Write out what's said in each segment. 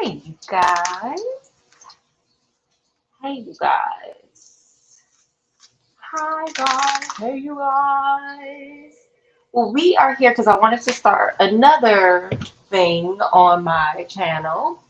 Hey, you guys. Hey, you guys. Hi, guys. Hey, you guys. Well, we are here because I wanted to start another thing on my channel,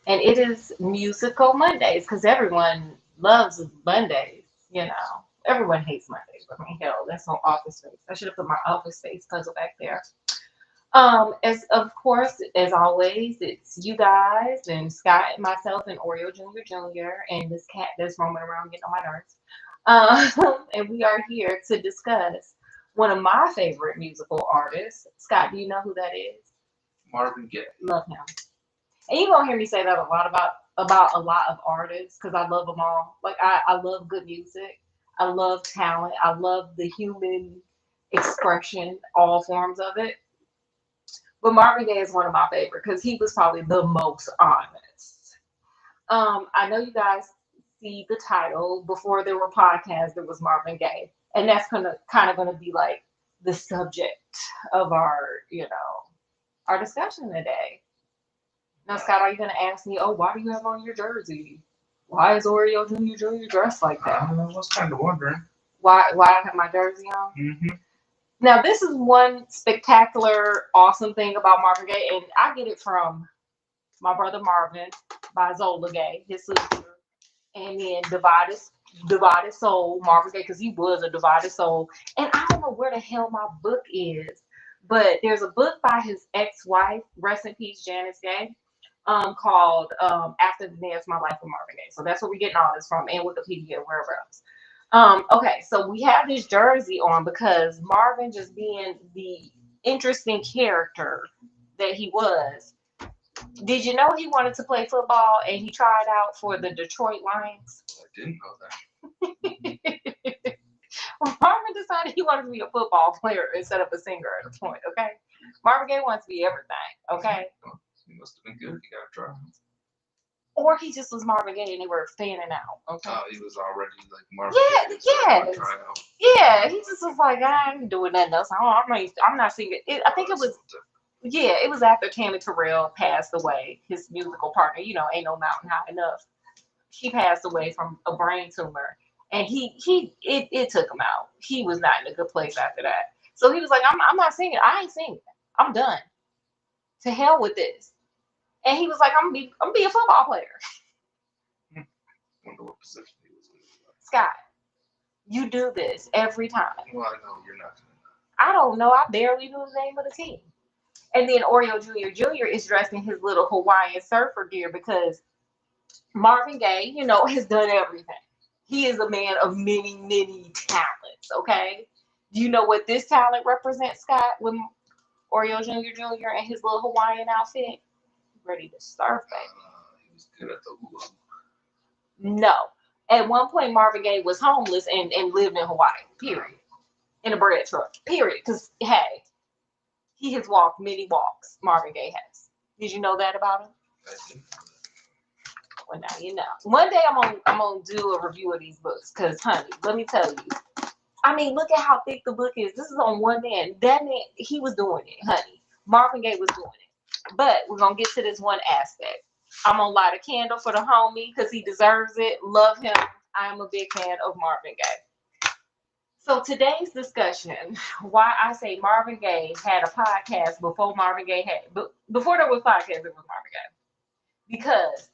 and it is Musical Mondays because everyone loves Mondays, you know. Everyone hates Mondays. I mean, hell, that's on Office Space. I should have put my Office Space puzzle back there. As of course, as always, it's you guys and Scott, myself, and Oreo Jr. and this cat that's roaming around getting on my nerves. And we are here to discuss one of my favorite musical artists. Scott, do you know who that is? Marvin Gaye. Love him. And you're gonna hear me say that a lot about a lot of artists because I love them all. Like I love good music. I love talent. I love the human expression, all forms of it. But Marvin Gaye is one of my favorite because he was probably the most honest. I know you guys see the title. Before there were podcasts, there was Marvin Gaye, and that's gonna kind of gonna be like the subject of our discussion today. Now, Scott, are you gonna ask me, oh, why do you have on your jersey? Why is Oreo Jr. dressed like that? I was kind of wondering. Why I have my jersey on? Mm-hmm. Now, this is one spectacular, awesome thing about Marvin Gaye, and I get it from my brother Marvin by Zola Gaye, his sister, and then Divided Soul, Marvin Gaye, because he was a divided soul. And I don't know where the hell my book is, but there's a book by his ex-wife, rest in peace, Janice Gaye, called After the Dance, My Life with Marvin Gaye. So that's where we're getting all this from, and Wikipedia, wherever else. Okay, so we have this jersey on because Marvin, just being the interesting character that he was. Did you know he wanted to play football and he tried out for the Detroit Lions? I didn't know that. Marvin decided he wanted to be a football player instead of a singer at a point, okay? Marvin Gaye wants to be everything, okay? He must have been good. He got a try. Or he just was Marvin Gaye and they were fanning out, okay? Oh, he was already like Marvin Gaye. Yes. Try out. Yeah, he just was like, I ain't doing nothing else. I'm not singing. I think it was, yeah, it was after Tammy Terrell passed away, his musical partner. You know, Ain't No Mountain High Enough. She passed away from a brain tumor, and it took him out. He was not in a good place after that. So he was like, I'm not singing. I ain't singing. I'm done. To hell with this. And he was like, I'm gonna be a football player. Wonder what position he was in. Scott, you do this every time. Well, I know you're not gonna. I don't know. I barely knew the name of the team. And then Oreo Jr. is dressed in his little Hawaiian surfer gear because Marvin Gaye, has done everything. He is a man of many, many talents, okay? Do you know what this talent represents, Scott, with Oreo Jr. and his little Hawaiian outfit? Ready to surf, baby. He was good at the hula. No. At one point, Marvin Gaye was homeless and lived in Hawaii, period. In a bread truck, period. Because, hey, he has walked many walks, Marvin Gaye has. Did you know that about him? I didn't know Well, now you know. One day I'm gonna do a review of these books, cause honey, let me tell you. I mean, look at how thick the book is. This is on one man. That man, he was doing it, honey. Marvin Gaye was doing it. But we're gonna get to this one aspect. I'm gonna light a candle for the homie, cause he deserves it. Love him. I am a big fan of Marvin Gaye. So today's discussion, why I say Marvin Gaye had a podcast before Marvin Gaye before there was podcast, it was Marvin Gaye. Because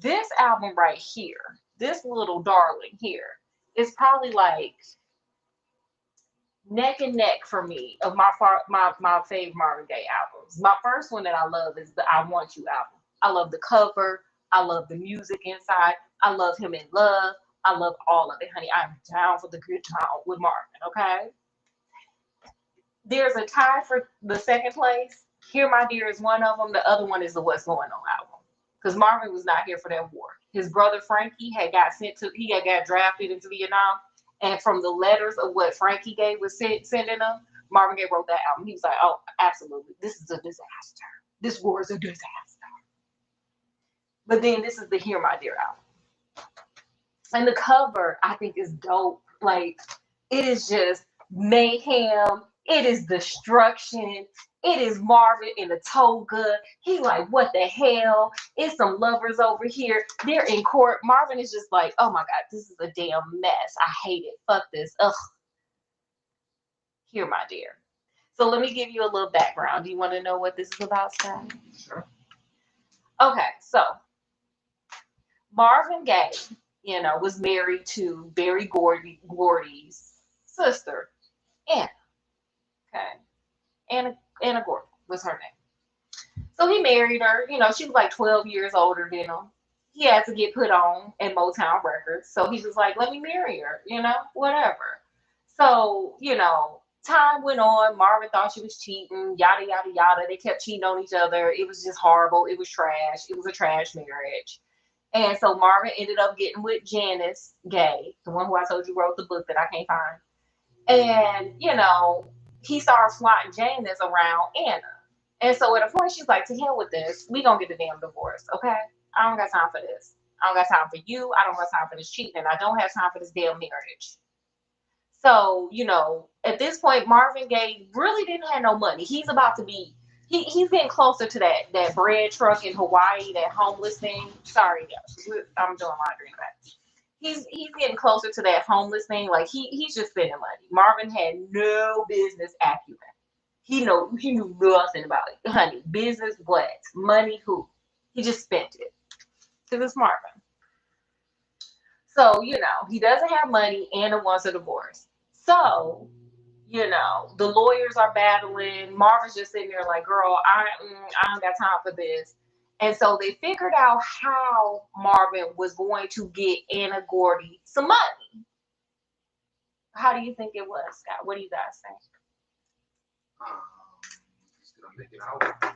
this album right here, this little darling here, is probably like neck and neck for me of my favorite Marvin Gaye albums. My first one that I love is the I Want You album. I love the cover. I love the music inside. I love him in love. I love all of it, honey. I'm down for the good time with Marvin, okay? There's a tie for the second place. Here, My Dear is one of them. The other one is the What's Going On album. Because Marvin was not here for that war. His brother Frankie he had got drafted into Vietnam. And from the letters of what Frankie Gaye was sending him, Marvin Gaye wrote that album. He was like, oh, absolutely. This is a disaster. This war is a disaster. But then this is the Hear My Dear album. And the cover, I think, is dope. Like, it is just mayhem. It is destruction. It is Marvin in a toga. He like, what the hell? It's some lovers over here. They're in court. Marvin is just like, oh my God, this is a damn mess. I hate it. Fuck this. Ugh. Here, my dear. So let me give you a little background. Do you want to know what this is about, Scott? Sure. Okay, so Marvin Gaye, was married to Berry Gordy's sister, Anna. Okay. Anna Gordy was her name. So he married her. She was like 12 years older than him. He had to get put on at Motown Records. So he was like, let me marry her, whatever. So, time went on. Marvin thought she was cheating, yada, yada, yada. They kept cheating on each other. It was just horrible. It was trash. It was a trash marriage. And so Marvin ended up getting with Janice Gaye, the one who I told you wrote the book that I can't find. And, he started flying Janice around Anna. And so at a point, she's like, to hell with this. We gonna get a damn divorce, okay? I don't got time for this. I don't got time for you. I don't got time for this cheating. And I don't have time for this damn marriage. So, at this point, Marvin Gaye really didn't have no money. He's about to be, he's getting closer to that bread truck in Hawaii, that homeless thing. Sorry, guys. I'm doing laundry in the back. He's getting closer to that homeless thing. Like he's just spending money. Marvin had no business acumen. He knew nothing about it. Honey, business what? Money who? He just spent it. Because it's Marvin. So, he doesn't have money and wants a divorce. So, the lawyers are battling. Marvin's just sitting there like, girl, I don't got time for this. And so they figured out how Marvin was going to get Anna Gordy some money. How do you think it was, Scott? What do you guys think? He's gonna make it out.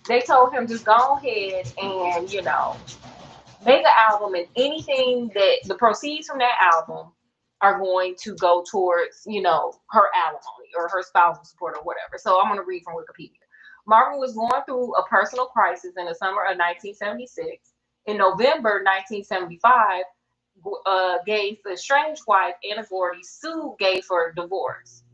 They told him just go ahead and, make an album, and anything that the proceeds from that album are going to go towards, her alimony or her spousal support or whatever. So I'm going to read from Wikipedia. Marvin was going through a personal crisis in the summer of 1976. In November 1975, Gaye's estranged wife, Anna Gordy, sued Gaye for divorce.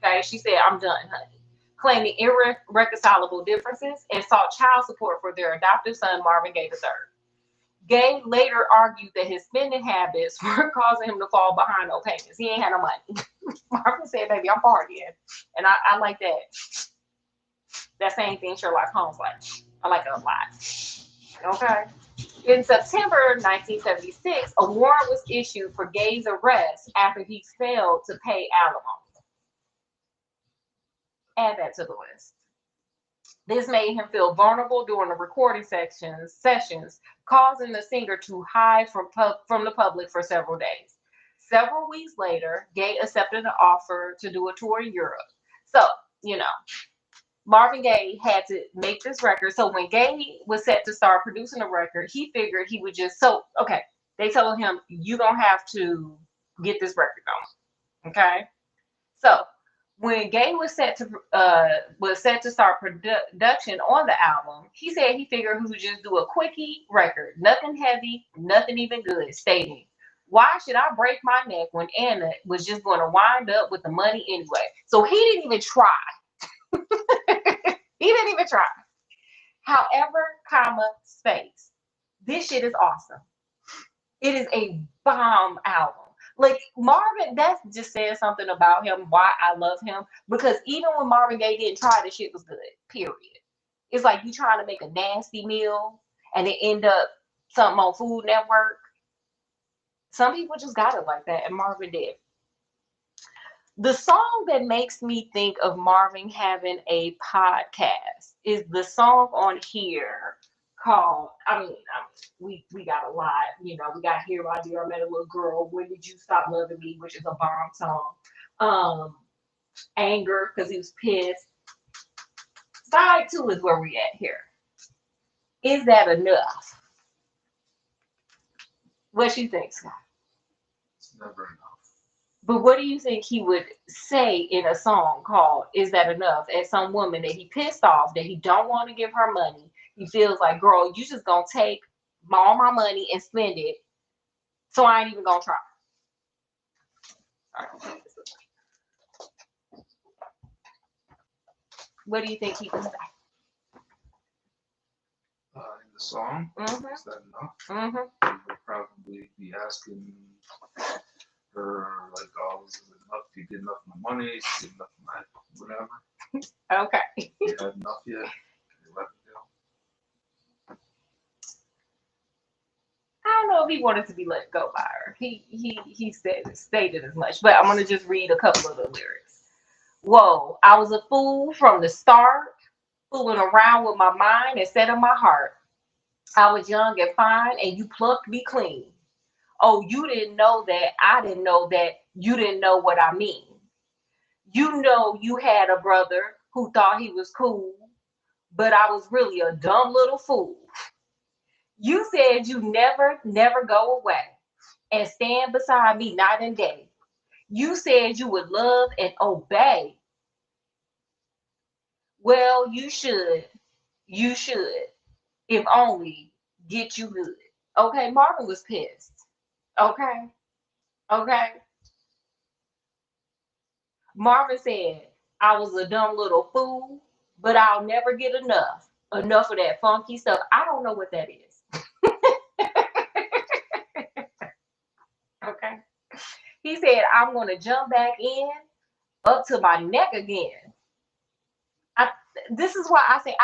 Okay, she said, I'm done, honey, claiming irreconcilable differences and sought child support for their adoptive son, Marvin Gaye III. Gaye later argued that his spending habits were causing him to fall behind on payments. He ain't had no money. Marvin said, baby, I'm partying. And I like that. That same thing Sherlock Holmes likes. I like it a lot. Okay. In September 1976, a warrant was issued for Gaye's arrest after he failed to pay alimony. Add that to the list. This made him feel vulnerable during the recording sessions, causing the singer to hide from the public for several days. Several weeks later, Gaye accepted an offer to do a tour in Europe. So, Marvin Gaye had to make this record. So when Gaye was set to start producing a record, he figured he would just, they told him, you don't have to get this record going. Okay. So when Gaye was set to start production on the album, he said he figured he would just do a quickie record, nothing heavy, nothing even good, stating, why should I break my neck when Anna was just going to wind up with the money anyway? So he didn't even try. He didn't even try. However, space. This shit is awesome. It is a bomb album. Like Marvin, that just says something about him, why I love him. Because even when Marvin Gaye didn't try, the shit was good. Period. It's like you trying to make a nasty meal and it end up something on Food Network. Some people just got it like that, and Marvin did. The song that makes me think of Marvin having a podcast is the song on here called, we got a lot, we got Here My Dear, I Met a Little Girl, When Did You Stop Loving Me, which is a bomb song. Anger, because he was pissed. Side 2 is where we at here. Is that enough? What you think, Scott? It's never enough. But what do you think he would say in a song called Is That Enough at some woman that he pissed off, that he don't want to give her money? He feels like, girl, you just going to take all my money and spend it, so I ain't even going to try. All right. What do you think he would say? In the song, Mm-hmm. is that enough? Mm-hmm. He would probably be asking her, like, oh, is it enough? You get enough of my money? Is it enough of my whatever? Okay. You had enough yet? Can you let me go? I don't know if he wanted to be let go by her. He stated as much, but I'm gonna just read a couple of the lyrics. Whoa, I was a fool from the start, fooling around with my mind instead of my heart. I was young and fine, and you plucked me clean. Oh, you didn't know that. I didn't know that. You didn't know what I mean. You know you had a brother who thought he was cool, but I was really a dumb little fool. You said you never go away and stand beside me night and day. You said you would love and obey. Well, you should. You should. If only get you good. Okay, Marvin was pissed. Okay, okay. Marvin said, I was a dumb little fool, but I'll never get enough. Enough of that funky stuff. I don't know what that is. Okay. He said, I'm going to jump back in up to my neck again. I, this is why I say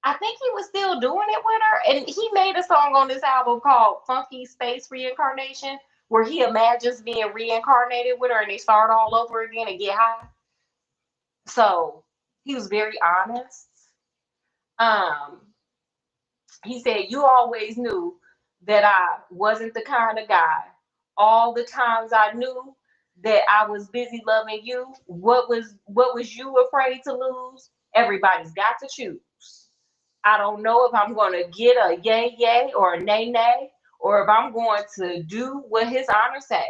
I think he was still doing it with her. And he made a song on this album called Funky Space Reincarnation, where he imagines being reincarnated with her and they start all over again and get high. So he was very honest. Um, he said, you always knew that I wasn't the kind of guy. All the times I knew that I was busy loving you, what was you afraid to lose? Everybody's got to choose. I don't know if I'm going to get a yay yay or a nay nay, or if I'm going to do what his honor says.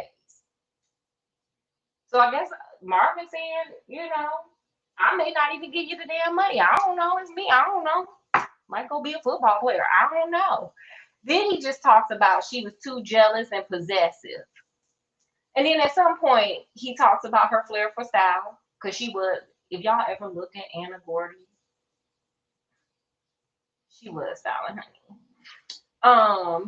So I guess Marvin saying, I may not even give you the damn money. I don't know. It's me. I don't know. Might go be a football player. I don't know. Then he just talks about she was too jealous and possessive. And then at some point, he talks about her flair for style. Because she would, if y'all ever look at Anna Gordy, she was styling, honey.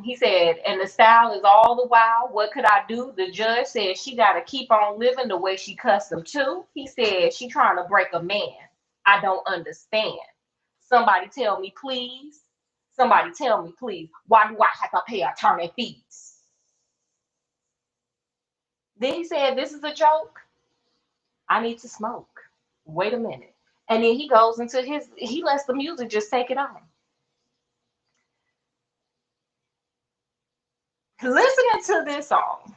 He said, and the style is all the while. What could I do? The judge said she got to keep on living the way she accustomed to. He said she trying to break a man. I don't understand. Somebody tell me, please. Somebody tell me, please. Why do I have to pay attorney fees? Then he said, this is a joke. I need to smoke. Wait a minute. And then he goes into he lets the music just take it on. Listening to this song,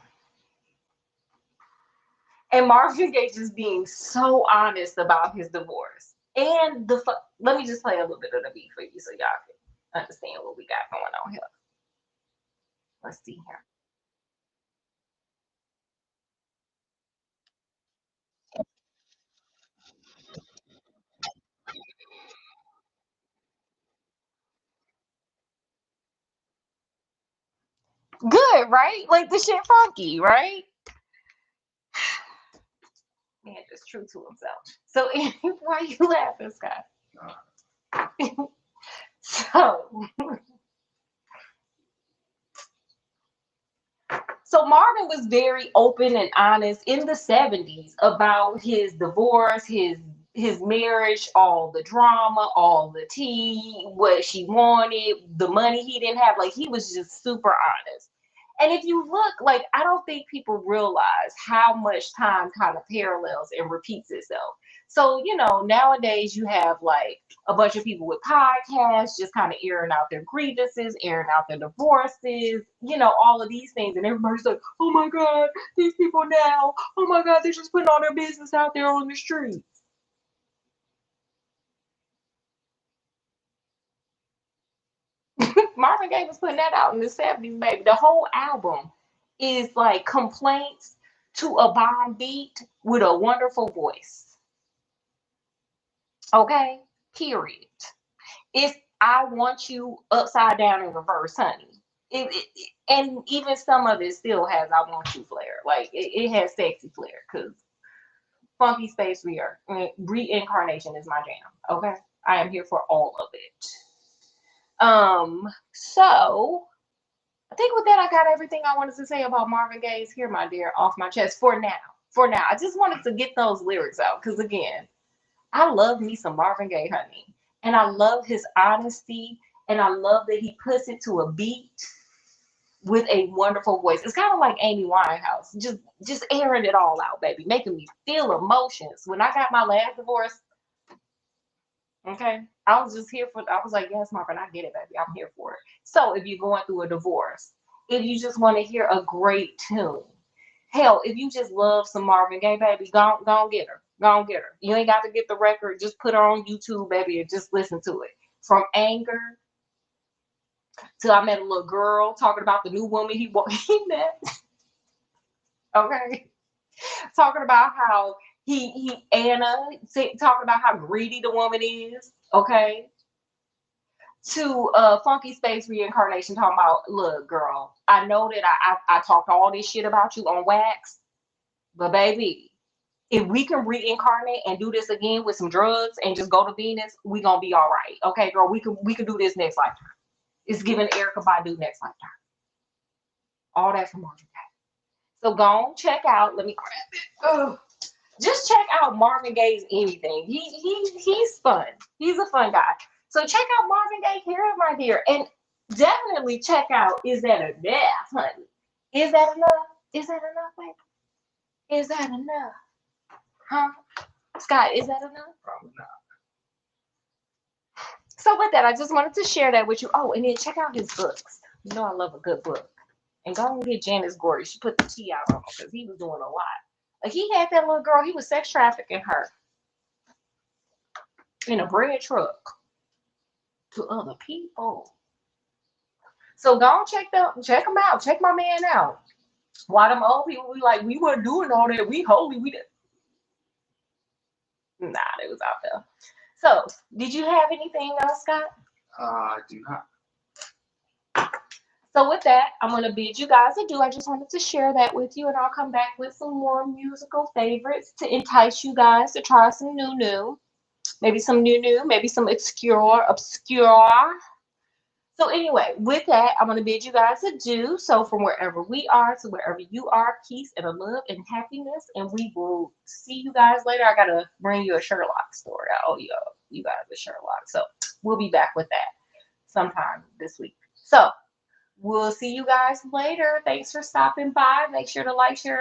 and Marvin Gaye just being so honest about his divorce. And let me just play a little bit of the beat for you so y'all can understand what we got going on here. Let's see here. Good, right? Like the shit funky, right? Man, just true to himself. So why are you laughing, Scott? So So Marvin was very open and honest in the 70s about his divorce, his marriage, all the drama, all the tea, what she wanted, the money he didn't have. Like he was just super honest. And if you look, like I don't think people realize how much time kind of parallels and repeats itself. So, nowadays you have like a bunch of people with podcasts just kind of airing out their grievances, airing out their divorces, all of these things. And everybody's like, oh my God, these people now, oh my God, they're just putting all their business out there on the street. Marvin Gaye was putting that out in the 70s, baby. The whole album is like complaints to a bomb beat with a wonderful voice. Okay? Period. It's I want you upside down in reverse, honey. And even some of it still has I want you flair. Like it has sexy flair because Funky Space Reincarnation is my jam. Okay, I am here for all of it. So I think with that, I got everything I wanted to say about Marvin Gaye's Here, My Dear, off my chest for now. For now, I just wanted to get those lyrics out because, again, I love me some Marvin Gaye, honey. And I love his honesty. And I love that he puts it to a beat with a wonderful voice. It's kind of like Amy Winehouse, just airing it all out, baby, making me feel emotions. When I got my last divorce, okay, I was just here for. I was like, yes, Marvin, I get it, baby. I'm here for it. So if you're going through a divorce, if you just want to hear a great tune, hell, if you just love some Marvin Gaye, baby, go get her. Go get her. You ain't got to get the record. Just put her on YouTube, baby, and just listen to it. From Anger till I met a little girl talking about the new woman he met. Okay. Talking about how Anna, talking about how greedy the woman is. Okay. To Funky Space Reincarnation talking about, look, girl, I know that I talked all this shit about you on wax, but baby, if we can reincarnate and do this again with some drugs and just go to Venus, we gonna be all right. Okay, girl, we can do this next lifetime. It's giving Erica Badu next lifetime. All that from Marvin Gaye. So go on, check out. Let me grab it. Ugh. Just check out Marvin Gaye's anything. He's fun. He's a fun guy. So check out Marvin Gaye Here, My Dear, and definitely check out Is That Enough, honey? Is that enough? Is that enough, baby? Is that enough? Huh? Scott, is that enough? Probably not. So with that, I just wanted to share that with you. Oh, and then check out his books. You know I love a good book. And go and get Janice Gordy. She put the tea out on him because he was doing a lot. Like he had that little girl, he was sex trafficking her in a bread truck to other people. So go and check them out. Check my man out. Why them old people be like, we weren't doing all that. We holy. We did. Nah, it was out there. So, did you have anything else, Scott? I do not. So with that, I'm going to bid you guys adieu. I just wanted to share that with you, and I'll come back with some more musical favorites to entice you guys to try some new. Maybe some new, maybe some obscure. So anyway, with that, I'm going to bid you guys adieu. So from wherever we are to wherever you are, peace and love and happiness. And we will see you guys later. I got to bring you a Sherlock story. I owe you guys a Sherlock. So we'll be back with that sometime this week. So we'll see you guys later. Thanks for stopping by. Make sure to like, share,